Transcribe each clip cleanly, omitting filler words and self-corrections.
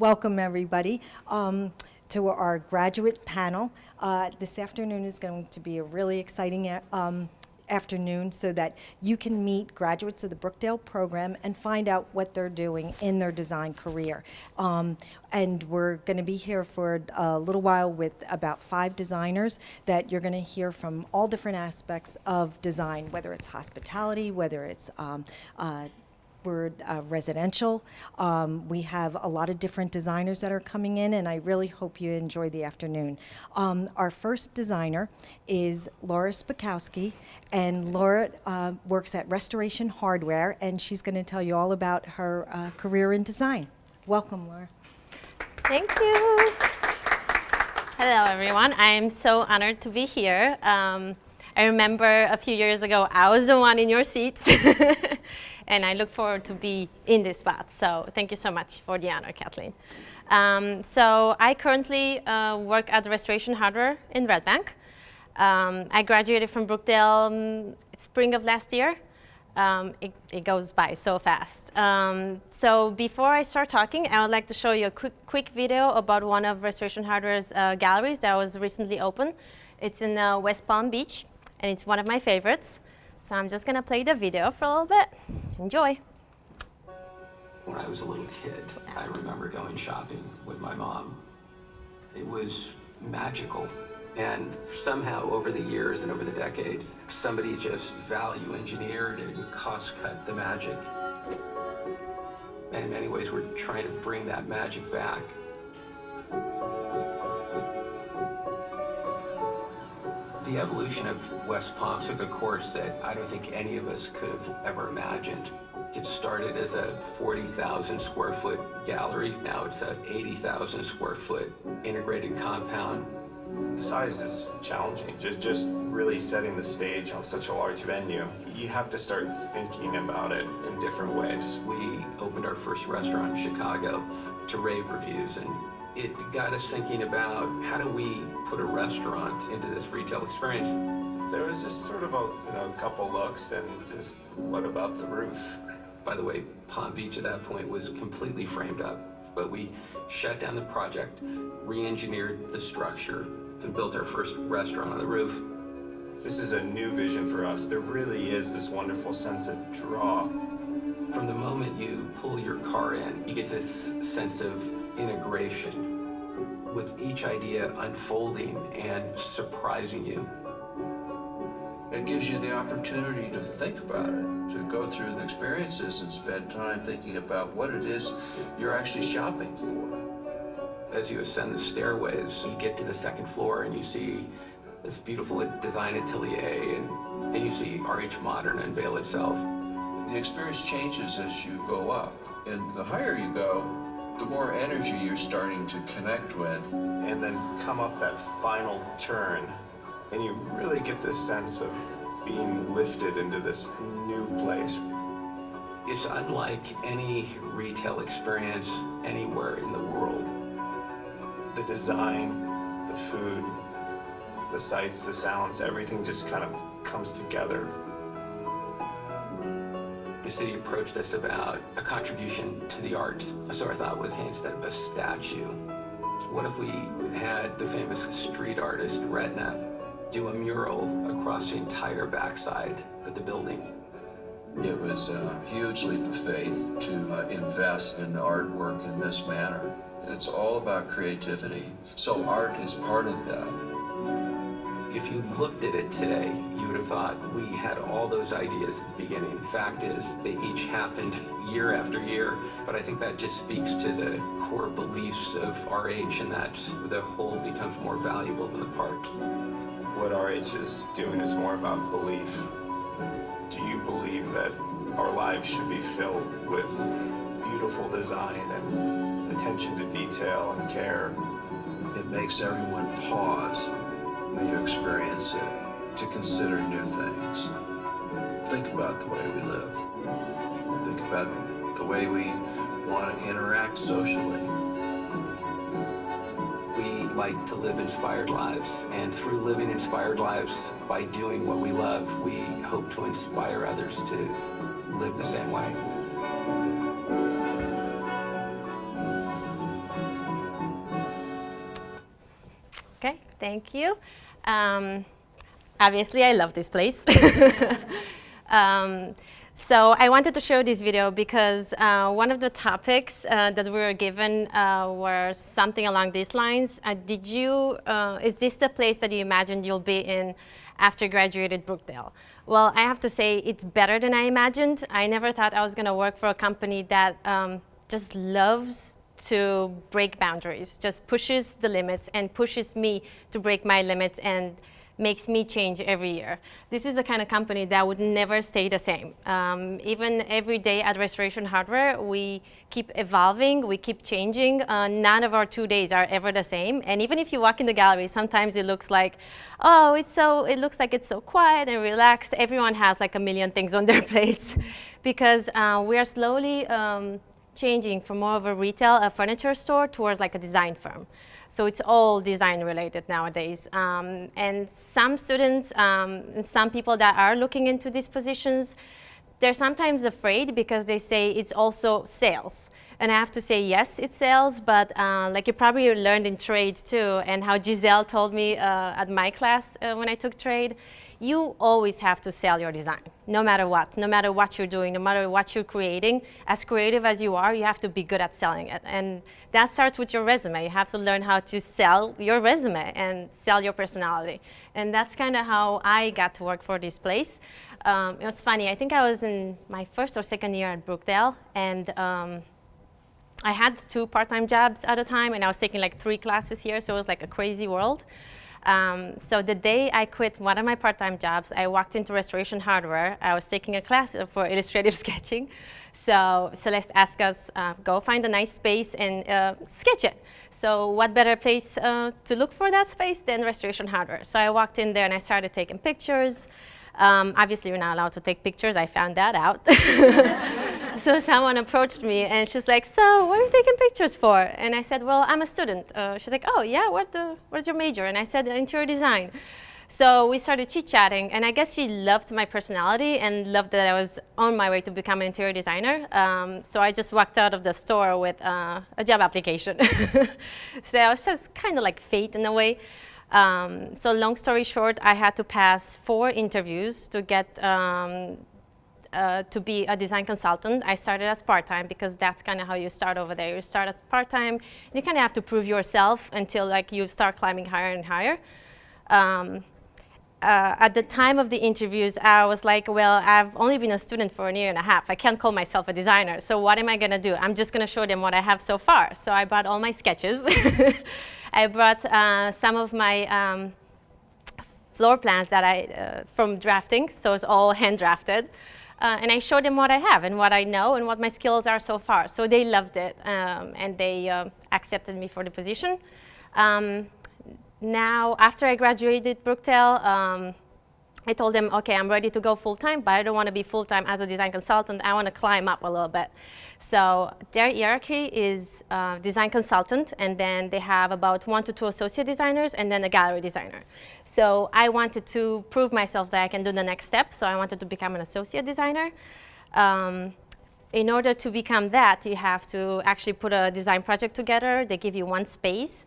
welcome everybody to our graduate panel. This afternoon is going to be a really exciting afternoon so that you can meet graduates of the Brookdale program and find out what they're doing in their design career. And we're going to be here for a little while with about 5 designers that you're going to hear from all different aspects of design, whether it's hospitality, whether it's residential. We have a lot of different designers that are coming in, and I really hope you enjoy the afternoon. Our first designer is Laura Spakowski, and Laura works at Restoration Hardware, and she's going to tell you all about her career in design. Welcome, Laura. Thank you. Hello, everyone. I'm so honored to be here. I remember a few years ago, I was the one in your seats. And I look forward to be in this spot. So thank you so much for the honor, Kathleen. So I currently work at Restoration Hardware in Red Bank. I graduated from Brookdale spring of last year. It goes by so fast. So before I start talking, I would like to show you a quick video about one of Restoration Hardware's galleries that was recently opened. It's in West Palm Beach, and it's one of my favorites. So I'm just going to play the video for a little bit. Enjoy. When I was a little kid, I remember going shopping with my mom. It was magical. And somehow over the years and over the decades, somebody just value engineered and cost cut the magic. And in many ways, we're trying to bring that magic back. The evolution of West Palm took a course that I don't think any of us could have ever imagined. It started as a 40,000 square foot gallery. Now it's an 80,000 square foot integrated compound. The size is challenging, just really setting the stage on such a large venue. You have to start thinking about it in different ways. We opened our first restaurant in Chicago to rave reviews, and it got us thinking about how do we put a restaurant into this retail experience. There was just sort of a couple looks and just, what about the roof? By the way, Palm Beach at that point was completely framed up, but we shut down the project, re-engineered the structure, and built our first restaurant on the roof. This is a new vision for us. There really is this wonderful sense of draw. From the moment you pull your car in, you get this sense of integration, with each idea unfolding and surprising you. It gives you the opportunity to think about it, to go through the experiences and spend time thinking about what it is you're actually shopping for. As you ascend the stairways, you get to the second floor and you see this beautiful design atelier, and you see RH Modern unveil itself. The experience changes as you go up, and the higher you go, the more energy you're starting to connect with. And then come up that final turn, and you really get this sense of being lifted into this new place. It's unlike any retail experience anywhere in the world. The design, the food, the sights, the sounds, everything just kind of comes together. The city approached us about a contribution to the arts, so our thought was, hey, instead of a statue, what if we had the famous street artist Retna do a mural across the entire backside of the building? It was a huge leap of faith to invest in artwork in this manner. It's all about creativity, so art is part of that. If you looked at it today, you would have thought we had all those ideas at the beginning. The fact is, they each happened year after year, but I think that just speaks to the core beliefs of RH, and that the whole becomes more valuable than the parts. What RH is doing is more about belief. Do you believe that our lives should be filled with beautiful design and attention to detail and care? It makes everyone pause when you experience it, to consider new things. Think about the way we live. Think about the way we want to interact socially. We like to live inspired lives, and through living inspired lives, by doing what we love, we hope to inspire others to live the same way. Okay, thank you. Obviously, I love this place. So I wanted to show this video because one of the topics that we were given were something along these lines. Is this the place that you imagined you'll be in after graduated Brookdale? Well, I have to say it's better than I imagined. I never thought I was going to work for a company that just loves to break boundaries, just pushes the limits and pushes me to break my limits and makes me change every year. This is the kind of company that would never stay the same. Even every day at Restoration Hardware, we keep evolving, we keep changing. None of our 2 days are ever the same. And even if you walk in the gallery, sometimes it looks like, oh, it looks like it's so quiet and relaxed. Everyone has like a million things on their plates because we are slowly changing from more of a retail furniture store towards like a design firm. So it's all design related nowadays. And some students and some people that are looking into these positions, they're sometimes afraid because they say it's also sales. And I have to say, yes, it's sales, but like you probably learned in trade too, and how Giselle told me at my class when I took trade, you always have to sell your design, no matter what you're doing, no matter what you're creating. As creative as you are, you have to be good at selling it. And that starts with your resume. You have to learn how to sell your resume and sell your personality. And that's kind of how I got to work for this place. It was funny, I think I was in my first or second year at Brookdale, and I had 2 part-time jobs at a time, and I was taking like 3 classes here, so it was like a crazy world. So the day I quit one of my part-time jobs, I walked into Restoration Hardware. I was taking a class for illustrative sketching. So Celeste asked us, go find a nice space and sketch it. So what better place to look for that space than Restoration Hardware? So I walked in there and I started taking pictures. Obviously, you're not allowed to take pictures. I found that out. So someone approached me and she's like, so what are you taking pictures for? And I said, well, I'm a student. She's like, oh yeah, what's your major? And I said, interior design. So we started chit-chatting, and I guess she loved my personality and loved that I was on my way to become an interior designer. So I just walked out of the store with a job application. So it was just kind of like fate in a way. So long story short, I had to pass 4 interviews to get to be a design consultant. I started as part-time because that's kind of how you start over there. You start as part-time, you kind of have to prove yourself until like you start climbing higher and higher. At the time of the interviews, I was like, well, I've only been a student for 1.5 years. I can't call myself a designer. So what am I going to do? I'm just going to show them what I have so far. So I brought all my sketches. I brought some of my floor plans that from drafting. So it's all hand drafted. And I showed them what I have and what I know and what my skills are so far. So they loved it, and they accepted me for the position. Now, after I graduated Brookdale, I told them, okay, I'm ready to go full-time, but I don't want to be full-time as a design consultant. I want to climb up a little bit. So their hierarchy is design consultant, and then they have about 1 to 2 associate designers, and then a gallery designer. So I wanted to prove myself that I can do the next step, so I wanted to become an associate designer. In order to become that, you have to actually put a design project together. They give you 1 space.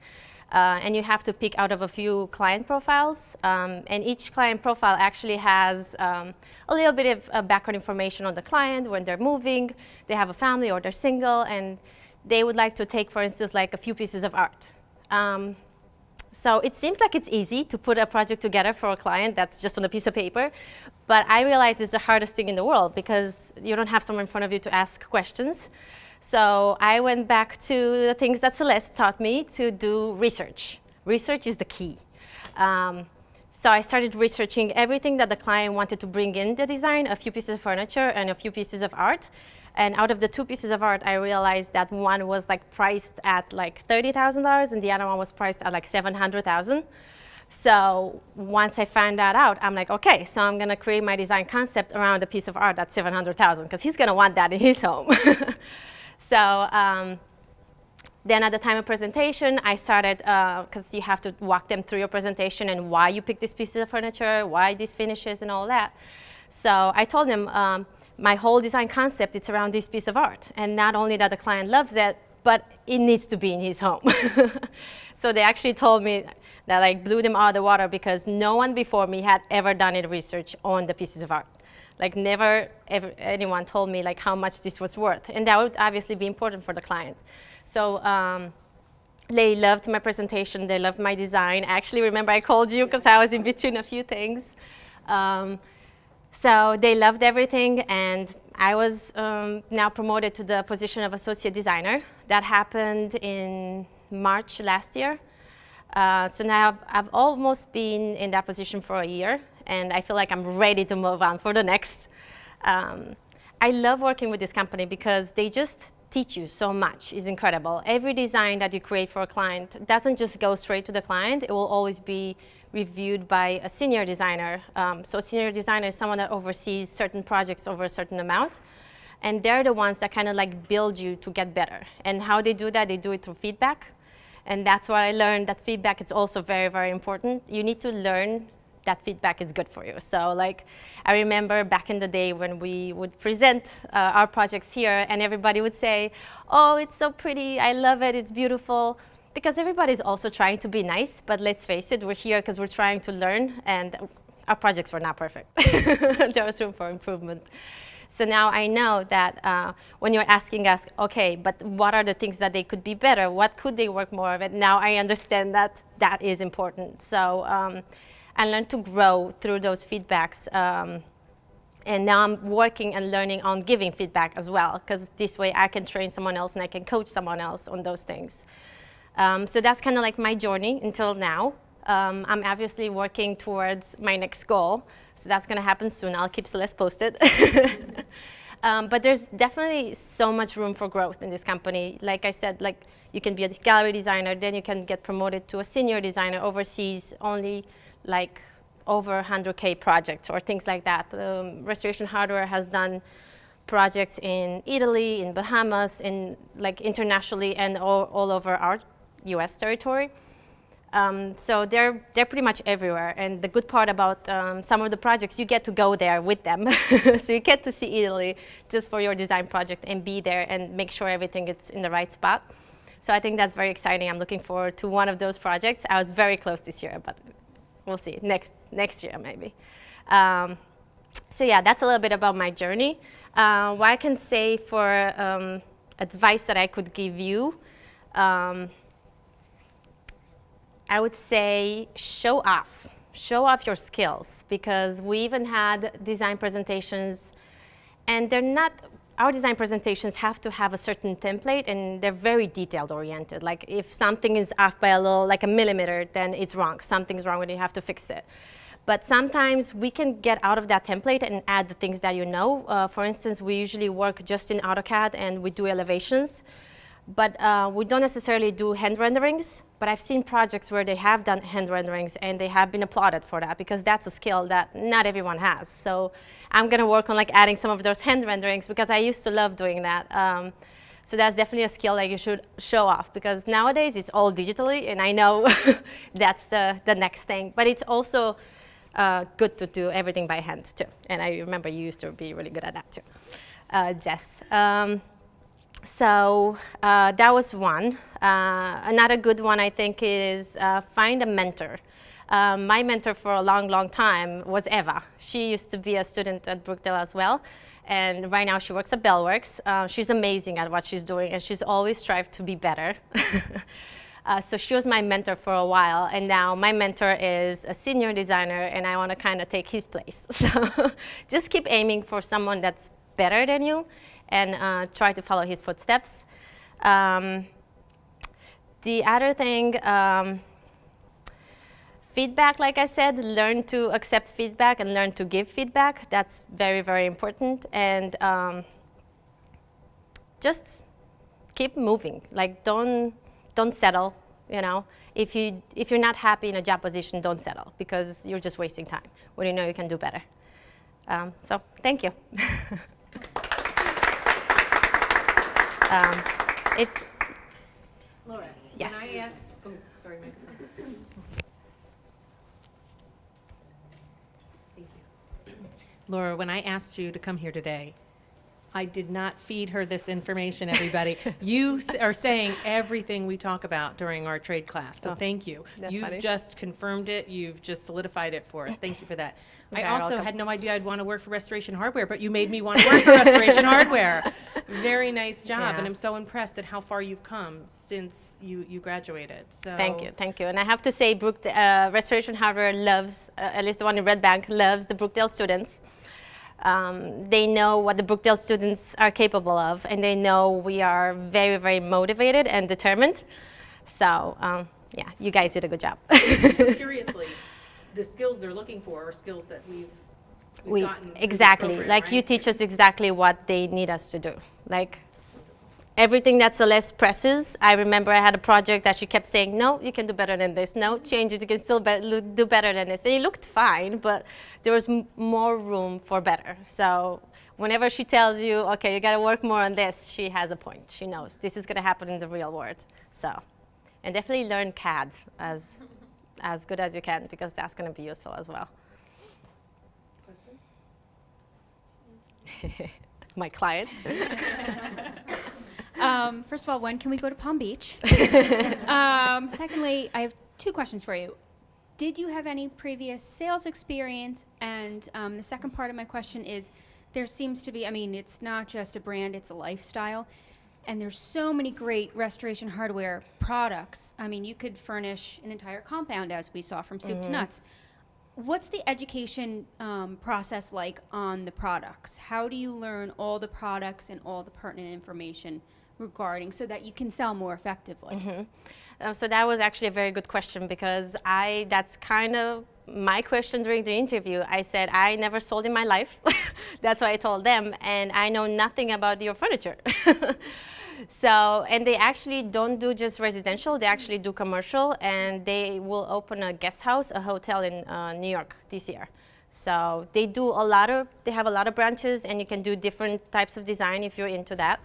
And you have to pick out of a few client profiles. And each client profile actually has a little bit of background information on the client, when they're moving, they have a family or they're single, and they would like to take, for instance, like a few pieces of art. So it seems like it's easy to put a project together for a client that's just on a piece of paper, but I realize it's the hardest thing in the world because you don't have someone in front of you to ask questions. So I went back to the things that Celeste taught me to do research. Research is the key. So I started researching everything that the client wanted to bring in the design, a few pieces of furniture and a few pieces of art. And out of the 2 pieces of art, I realized that one was like priced at like $30,000 and the other one was priced at like $700,000. So once I found that out, I'm like, okay, so I'm going to create my design concept around a piece of art at $700,000 because he's going to want that in his home. So then at the time of presentation, I started, because you have to walk them through your presentation and why you picked this piece of furniture, why these finishes and all that. So I told them my whole design concept, it's around this piece of art. And not only that the client loves it, but it needs to be in his home. So they actually told me that like blew them out of the water because no one before me had ever done any research on the pieces of art. Like never ever anyone told me like how much this was worth. And that would obviously be important for the client. So they loved my presentation, they loved my design. I actually remember I called you because I was in between a few things. So they loved everything, and I was now promoted to the position of associate designer. That happened in March last year. So now I've almost been in that position for a year, and I feel like I'm ready to move on for the next. I love working with this company because they just teach you so much. It's incredible. Every design that you create for a client doesn't just go straight to the client. It will always be reviewed by a senior designer. So a senior designer is someone that oversees certain projects over a certain amount. And they're the ones that kind of like build you to get better. And how they do that, they do it through feedback. And that's what I learned, that feedback is also very, very important. You need to learn that feedback is good for you. So like, I remember back in the day when we would present our projects here and everybody would say, oh, it's so pretty, I love it, it's beautiful. Because everybody's also trying to be nice, but let's face it, we're here because we're trying to learn, and our projects were not perfect. There was room for improvement. So now I know that when you're asking us, okay, but what are the things that they could be better? What could they work more of it? Now I understand that that is important. So I learned to grow through those feedbacks. And now I'm working and learning on giving feedback as well, because this way I can train someone else and I can coach someone else on those things. So that's kind of like my journey until now. I'm obviously working towards my next goal. So that's going to happen soon. I'll keep Celeste posted. But there's definitely so much room for growth in this company. Like I said, like you can be a gallery designer, then you can get promoted to a senior designer, overseas only like over 100K projects or things like that. Restoration Hardware has done projects in Italy, in Bahamas, in like internationally and all over our US territory. So they're pretty much everywhere. And the good part about some of the projects, you get to go there with them. So you get to see Italy just for your design project and be there and make sure everything is in the right spot. So I think that's very exciting. I'm looking forward to one of those projects. I was very close this year, but we'll see, next year maybe. So yeah, that's a little bit about my journey. What I can say for advice that I could give you, I would say show off your skills, because we even had design presentations, and our design presentations have to have a certain template, and they're very detailed oriented. Like if something is off by a little, like a millimeter, then it's wrong. Something's wrong and you have to fix it. But sometimes we can get out of that template and add the things that you know. For instance, we usually work just in AutoCAD and we do elevations. But we don't necessarily do hand renderings, but I've seen projects where they have done hand renderings and they have been applauded for that, because that's a skill that not everyone has. So I'm going to work on like adding some of those hand renderings, because I used to love doing that. So that's definitely a skill that you should show off, because nowadays it's all digitally, and I know that's the next thing. But it's also good to do everything by hand too. And I remember you used to be really good at that too, Jess. So that was one. Another good one, I think, is find a mentor. My mentor for a long, long time was Eva. She used to be a student at Brookdale as well. And right now she works at Bellworks. She's amazing at what she's doing, and she's always strived to be better. So she was my mentor for a while, and now my mentor is a senior designer, and I want to kind of take his place. So just keep aiming for someone that's better than you, and try to follow his footsteps. The other thing, feedback, like I said, learn to accept feedback and learn to give feedback. That's very, very important. And just keep moving. Like don't settle, you know. If you're not happy in a job position, don't settle, because you're just wasting time when you know you can do better. So thank you. Laura, yes. when I asked, oh, sorry, Mike. Thank you. Laura, when I asked you to come here today, I did not feed her this information, everybody. You are saying everything we talk about during our trade class, so thank you. that's You've funny. just confirmed it. You've just solidified it for us. Thank you for that. I You're also welcome. had no idea I'd want to work for Restoration Hardware, but you made me want to work for Restoration Hardware. Very nice job, Yeah. and I'm so impressed at how far you've come since you graduated. So Thank you. And I have to say, Restoration Hardware loves, at least the one in Red Bank, loves the Brookdale students. They know what the Brookdale students are capable of, and they know we are very, very motivated and determined. So, yeah, you guys did a good job. So curiously, the skills they're looking for are skills that we've gotten through this exactly, program, like you right? teach us exactly what they need us to do. Like everything that Celeste presses, I remember I had a project that she kept saying, no, you can do better than this. No, change it, you can still do better than this. And it looked fine, but there was more room for better. So whenever she tells you, okay, you gotta work more on this, she has a point. She knows this is gonna happen in the real world. So, and definitely learn CAD as good as you can, because that's gonna be useful as well. My client. First of all, when can we go to Palm Beach? Secondly, I have two questions for you. Did you have any previous sales experience? And the second part of my question is, there seems to be, I mean, it's not just a brand, it's a lifestyle. And there's so many great restoration hardware products. I mean, you could furnish an entire compound, as we saw from soup to nuts. What's the education process like on the products? How do you learn all the products and all the pertinent information regarding, so that you can sell more effectively? So that was actually a very good question, because that's kind of my question during the interview. I said, I never sold in my life. That's what I told them. And I know nothing about your furniture. So, and they actually don't do just residential, they actually do commercial, and they will open a guest house, a hotel in New York this year. So they have a lot of branches, and you can do different types of design if you're into that.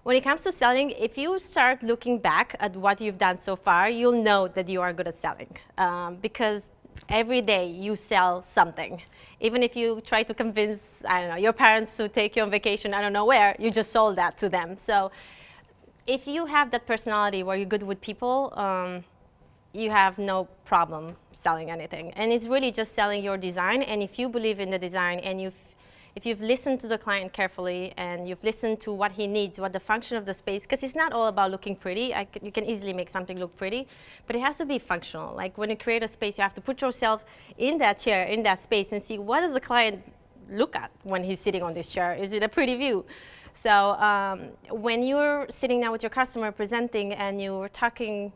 When it comes to selling, if you start looking back at what you've done so far, you'll know that you are good at selling, because every day you sell something. Even if you try to convince, I don't know, your parents to take you on vacation, I don't know where, you just sold that to them. So if you have that personality where you're good with people, you have no problem selling anything. And it's really just selling your design. And if you believe in the design, and if you've listened to the client carefully, and you've listened to what he needs, what the function of the space, because it's not all about looking pretty. You can easily make something look pretty, but it has to be functional. Like when you create a space, you have to put yourself in that chair, in that space, and see what does the client look at when he's sitting on this chair. Is it a pretty view? So when you're sitting down with your customer presenting, and you're talking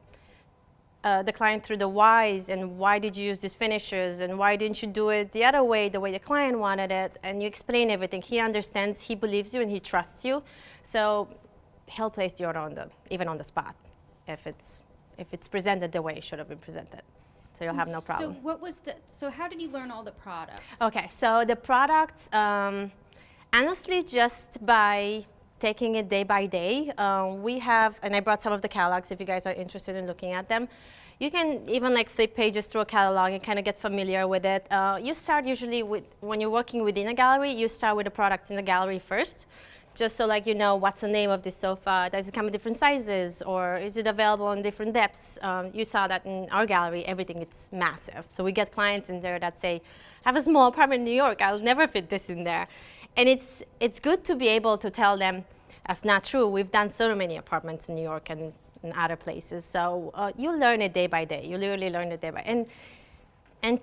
the client through the whys, and why did you use these finishes, and why didn't you do it the other way, the way the client wanted it, and you explain everything. He understands, he believes you, and he trusts you. So he'll place the order even on the spot, if it's presented the way it should have been presented. So you'll have no problem. So how did you learn all the products? Okay, so the products, honestly, just by taking it day by day. We have, and I brought some of the catalogs if you guys are interested in looking at them. You can even like flip pages through a catalog and kind of get familiar with it. You start usually with, when you're working within a gallery, you start with the products in the gallery first, just so like you know what's the name of this sofa, does it come in different sizes, or is it available in different depths? You saw that in our gallery, everything it's massive. So we get clients in there that say, I have a small apartment in New York, I'll never fit this in there. And it's good to be able to tell them, that's not true. We've done so many apartments in New York and in other places. So you learn it day by day. You literally learn it day by day. And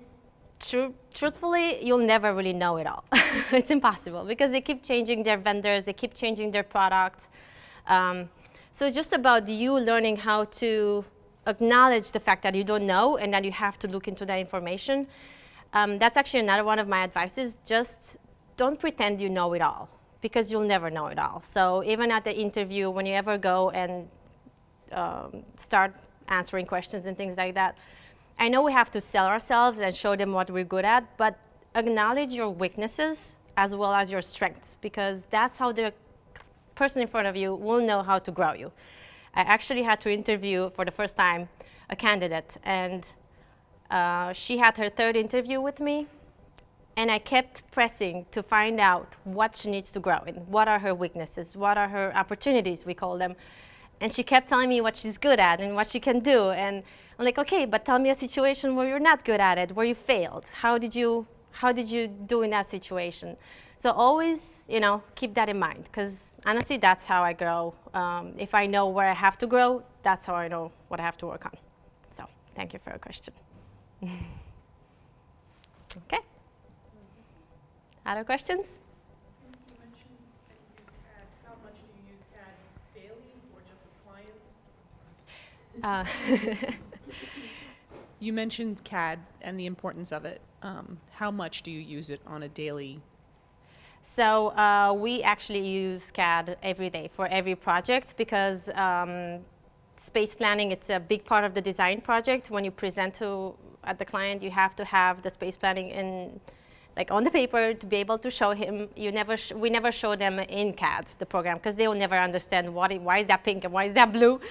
truthfully, you'll never really know it all. It's impossible, because they keep changing their vendors. They keep changing their product. So it's just about you learning how to acknowledge the fact that you don't know, and that you have to look into that information. That's actually another one of my advices. Just don't pretend you know it all, because you'll never know it all. So even at the interview, when you ever go and start answering questions and things like that, I know we have to sell ourselves and show them what we're good at, but acknowledge your weaknesses as well as your strengths, because that's how the person in front of you will know how to grow you. I actually had to interview for the first time a candidate, and she had her third interview with me, And I kept pressing to find out what she needs to grow in, what are her weaknesses, what are her opportunities, we call them. And she kept telling me what she's good at and what she can do. And I'm like, okay, but tell me a situation where you're not good at it, where you failed. How did you do in that situation? So always, keep that in mind, because honestly, that's how I grow. If I know where I have to grow, that's how I know what I have to work on. So thank you for your question. Okay. Other questions? You mentioned that you use CAD. How much do you use CAD daily or just with clients? You mentioned CAD and the importance of it. How much do you use it on a daily? So we actually use CAD every day for every project, because space planning, it's a big part of the design project. When you present at the client, you have to have the space planning on the paper to be able to show him. We never show them in CAD, the program, because they will never understand why is that pink and why is that blue.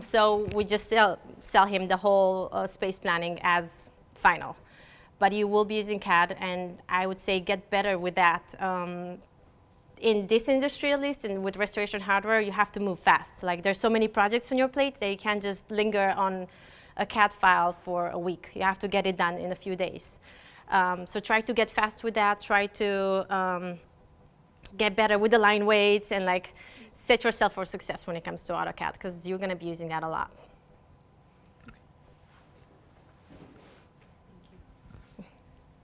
So we just sell him the whole space planning as final. But you will be using CAD, and I would say get better with that. In this industry, at least, and with restoration hardware, you have to move fast. Like, there's so many projects on your plate that you can't just linger on a CAD file for a week. You have to get it done in a few days. So try to get fast with that. Try to get better with the line weights, and set yourself for success when it comes to AutoCAD, because you're going to be using that a lot.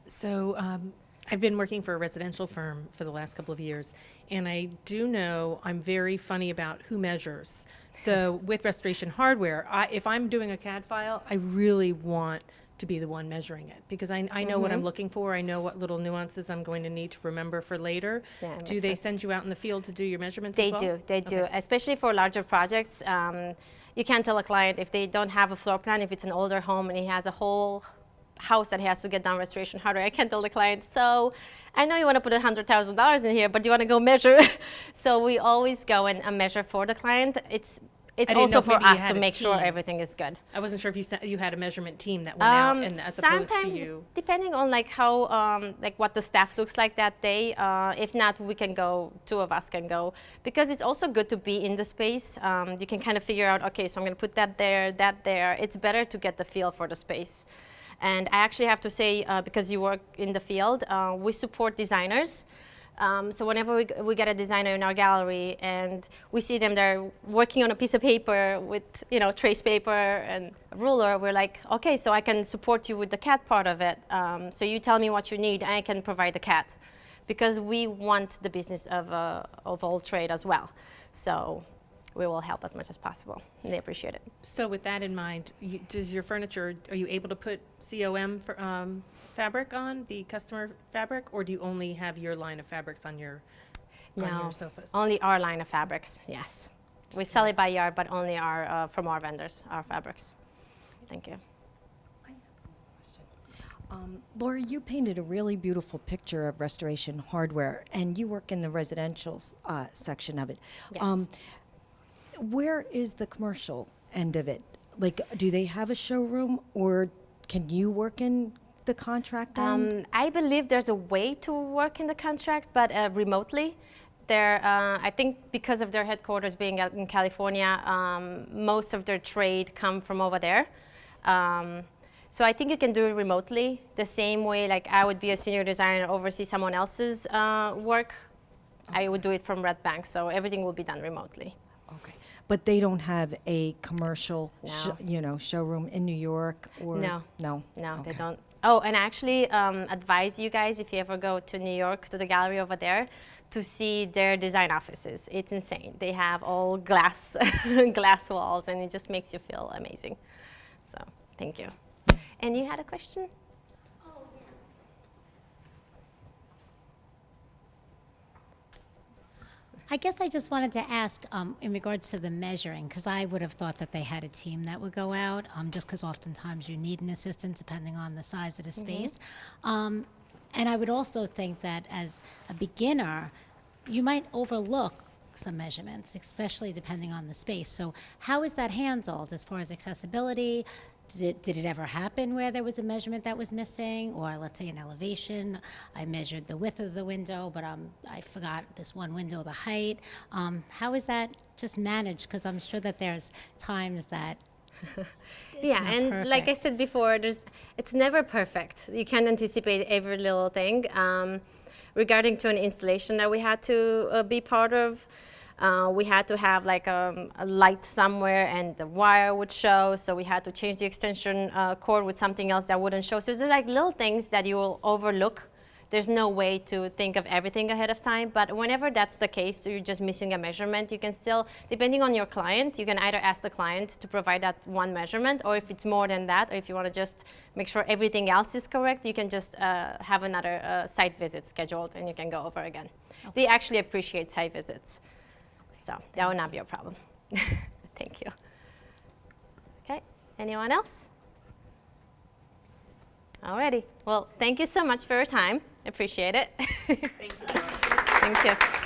So I've been working for a residential firm for the last couple of years, and I do know I'm very funny about who measures. So with restoration hardware, if I'm doing a CAD file, I really want to be the one measuring it, because I know what I'm looking for. I know what little nuances I'm going to need to remember for later. Yeah, do they send you out in the field to do your measurements as well? They do, especially for larger projects. You can't tell a client if they don't have a floor plan, if it's an older home and he has a whole house that he has to get done restoration hardware. I can't tell the client, so I know you want to put $100,000 in here, but do you want to go measure? So we always go and measure for the client. It's also for us to make sure everything is good. I wasn't sure if you had a measurement team that went out, and as opposed to you. Depending on how what the staff looks like that day. If not, we can go. Two of us can go, because it's also good to be in the space. You can kind of figure out, okay, so I'm going to put that there. It's better to get the feel for the space. And I actually have to say, because you work in the field, we support designers. So whenever we get a designer in our gallery and we see them there working on a piece of paper with trace paper and a ruler, we're like, okay, so I can support you with the CAD part of it. So you tell me what you need, and I can provide the CAD, because we want the business of all trade as well. So we will help as much as possible, and they appreciate it. So with that in mind, does your furniture, are you able to put COM fabric on, the customer fabric, or do you only have your line of fabrics on your sofas? Only our line of fabrics, yes. We sell it by yard, but only from our vendors, our fabrics. Thank you. Laura, you painted a really beautiful picture of restoration hardware, and you work in the residential section of it. Yes. Where is the commercial end of it? Like, do they have a showroom, or can you work in the contract end? I believe there's a way to work in the contract, but remotely. I think because of their headquarters being out in California, most of their trade come from over there. So I think you can do it remotely, the same way like I would be a senior designer and oversee someone else's work. I would do it from Red Bank, so everything will be done remotely. Okay, but they don't have a commercial, showroom in New York, or No, Okay. they don't. Oh, and I actually advise you guys, if you ever go to New York, to the gallery over there, to see their design offices. It's insane. They have all glass walls, and it just makes you feel amazing. So, thank you. And you had a question? I guess I just wanted to ask in regards to the measuring, because I would have thought that they had a team that would go out, just because oftentimes you need an assistant depending on the size of the space. And I would also think that as a beginner, you might overlook some measurements, especially depending on the space. So how is that handled as far as accessibility? did it ever happen where there was a measurement that was missing? Or let's say an elevation, I measured the width of the window, but I forgot this one window, the height. How is that just managed? Because I'm sure that there's times that yeah, not and like I perfect. said before, it's never perfect. You can't anticipate every little thing. Regarding to an installation that we had to be part of, we had to have like a light somewhere and the wire would show, so we had to change the extension cord with something else that wouldn't show. So there's like little things that you will overlook. There's no way to think of everything ahead of time, but whenever that's the case, so you're just missing a measurement, you can still, depending on your client, you can either ask the client to provide that one measurement, or if it's more than that, or if you want to just make sure everything else is correct, you can just have another site visit scheduled and you can go over again. Okay. They actually appreciate site visits. So that would not be a problem. Thank you. Okay, anyone else? Alrighty, well, thank you so much for your time. Appreciate it. Thank you. Thank you.